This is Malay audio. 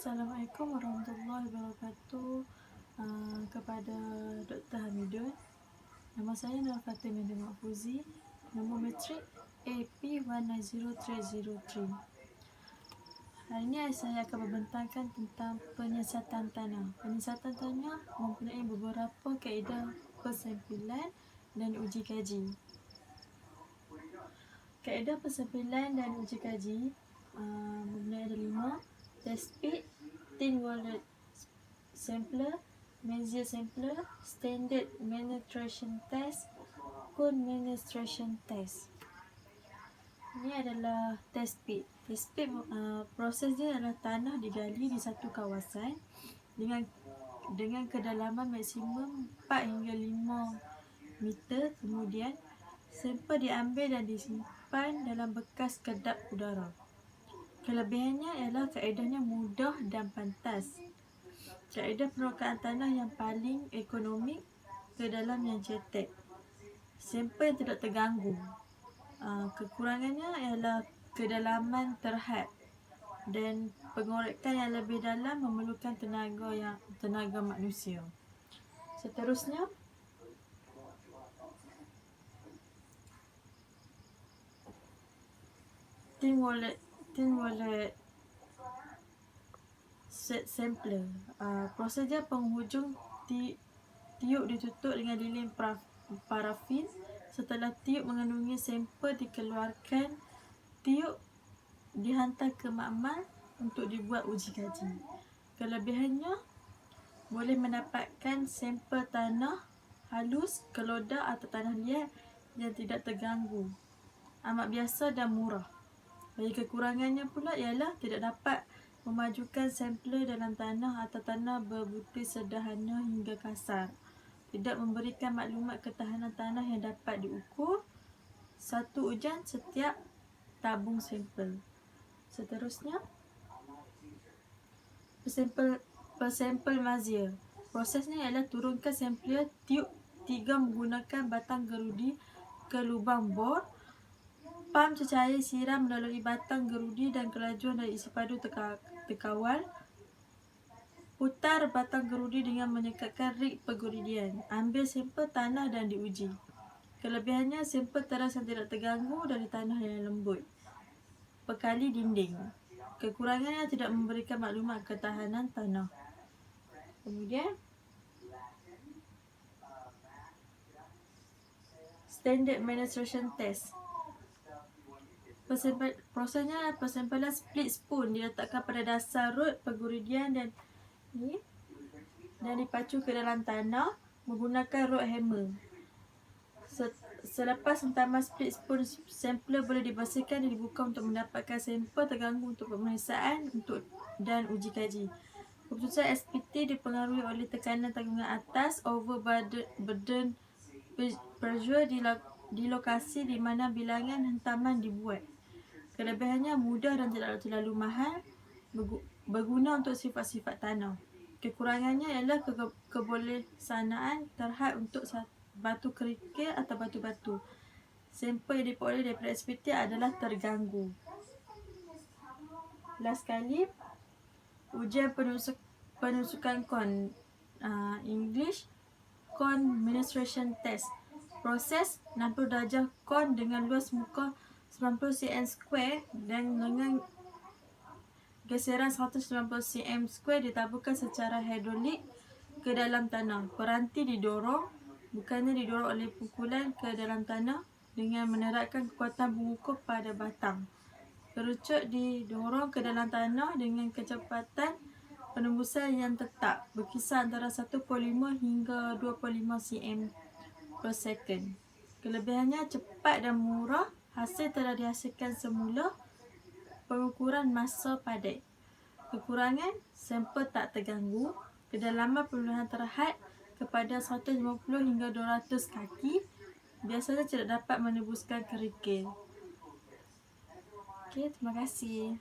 Assalamualaikum warahmatullahi wabarakatuh. Kepada Dr. Hamidun, nama saya Nur Fatimah bin Mahfuzi, nombor matrik AP190303. Hari ini saya akan membentangkan tentang penyiasatan tanah. Penyiasatan tanah mempunyai beberapa kaedah persempilan dan uji kaji. Kaedah persempilan dan uji kaji mempunyai ada 5: test pit, thin walled sampler, Messier sampler, standard menstruation test, cone menstruation test. Ini adalah test pit. Test pit proses dia adalah tanah digali di satu kawasan dengan kedalaman maksimum 4 hingga 5 meter. Kemudian sampel diambil dan disimpan dalam bekas kedap udara. Kelebihannya ialah kaedahnya mudah dan pantas. Kaedah perokaan tanah yang paling ekonomik, ke dalam yang cetek. Sampel yang tidak terganggu. Kekurangannya ialah kedalaman terhad dan pengorekan yang lebih dalam memerlukan tenaga manusia. Seterusnya, thin walled sampler. Proses dia penghujung tiup ditutup dengan lilin parafin. Setelah tiup mengandungi sampel dikeluarkan, tiup dihantar ke makmal untuk dibuat uji kaji. Kelebihannya, boleh mendapatkan sampel tanah halus, kelodak atau tanah liat yang tidak terganggu. Amat biasa dan murah. Bagi kekurangannya pula ialah tidak dapat memajukan sampler dalam tanah atau tanah berbutir sederhana hingga kasar. Tidak memberikan maklumat ketahanan tanah yang dapat diukur satu ujan setiap tabung sampel. Seterusnya, persampel Messier. Prosesnya ialah turunkan sampel tiup 3 menggunakan batang gerudi ke lubang bor. Pam cecair siram melalui batang gerudi dan kelajuan dari isi padu terkawal. Putar batang gerudi dengan menyekatkan rig pergurudian. Ambil sampel tanah dan diuji. Kelebihannya, sampel teras yang tidak terganggu dari tanah yang lembut. Pekali dinding. Kekurangannya, tidak memberikan maklumat ketahanan tanah. Kemudian, standard menstruation test. Prosesnya persempelan split spoon diletakkan pada dasar rod pergurudian dan dipacu ke dalam tanah menggunakan rod hammer. Selepas hentaman split spoon, sampler boleh dibersihkan dan dibuka untuk mendapatkan sampel terganggu untuk pemeriksaan dan uji kaji. Keputusan SPT dipengaruhi oleh tekanan tanggungan atas, overburden pressure di lokasi di mana bilangan hentaman dibuat. Kelebihannya mudah dan tidak terlalu mahal, berguna untuk sifat-sifat tanah. Kekurangannya ialah kebolehsanaan terhad untuk batu kerikil atau batu-batu. Sampel yang diperoleh daripada SPT adalah terganggu. Last sekali, ujian penusukan cone. English, cone menstruation test. Proses 60 darjah cone dengan luas muka 90 cm2 dan dengan geseran 190 cm2 ditaburkan secara hidrolik ke dalam tanah. Peranti didorong, bukannya didorong oleh pukulan ke dalam tanah, dengan menerapkan kekuatan pengukur pada batang. Kerucut didorong ke dalam tanah dengan kecepatan penembusan yang tetap, berkisar antara 1.5 hingga 2.5 cm per second. Kelebihannya cepat dan murah. Hasil telah dihasilkan semula. Pengukuran masa padat. Kekurangan, sampel tak terganggu. Kedalaman pemilihan terhad kepada 150 hingga 200 kaki. Biasanya tidak dapat menembuskan kerikil. Okey, terima kasih.